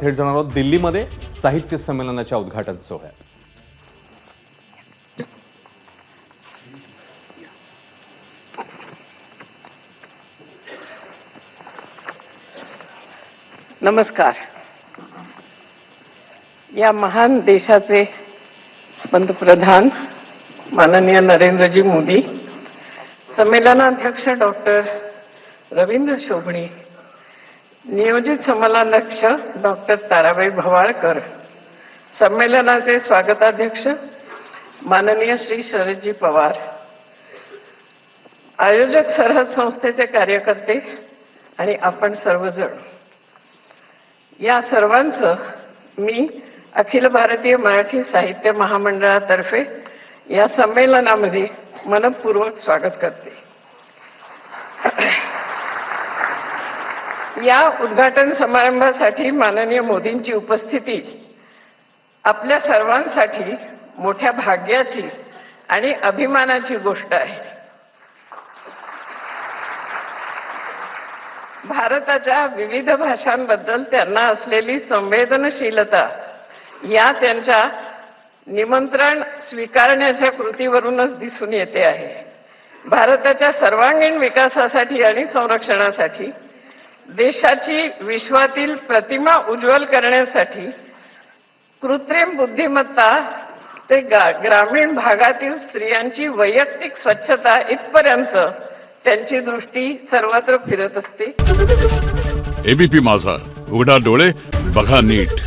थेट जाणार आहोत दिल्लीमध्ये साहित्य संमेलनाच्या उद्घाटन सोहळ्यात। नमस्कार। या महान देशाचे पंतप्रधान माननीय नरेंद्रजी मोदी, संमेलनाध्यक्ष डॉक्टर रवींद्र शोभणे, नियोजित संमेलनाध्यक्ष डॉक्टर ताराबाई भवाळकर, संमेलनाचे स्वागताध्यक्ष माननीय श्री शरदजी पवार, आयोजक सरहद संस्थेचे कार्यकर्ते आणि आपण सर्वजण, या सर्वांचं मी अखिल भारतीय मराठी साहित्य महामंडळातर्फे या संमेलनामध्ये मनपूर्वक स्वागत करते। या उद्घाटन समारंभासाठी माननीय मोदींची उपस्थिती आपल्या सर्वांसाठी मोठ्या भाग्याची आणि अभिमानाची गोष्ट आहे। भारताच्या विविध भाषांबद्दल त्यांना असलेली संवेदनशीलता या त्यांच्या निमंत्रण स्वीकारण्याच्या कृतीवरूनच दिसून येते आहे। भारताच्या सर्वांगीण विकासासाठी आणि संरक्षणासाठी, देशाची विश्वातील प्रतिमा उज्ज्वल करण्यासाठी कृत्रिम बुद्धिमत्ता ते ग्रामीण भागातील स्त्रियांची वैयक्तिक स्वच्छता इथपर्यंत त्यांची दृष्टी सर्वत्र फिरत असते। एबीपी माझा, उघडा डोळे बघा नीट।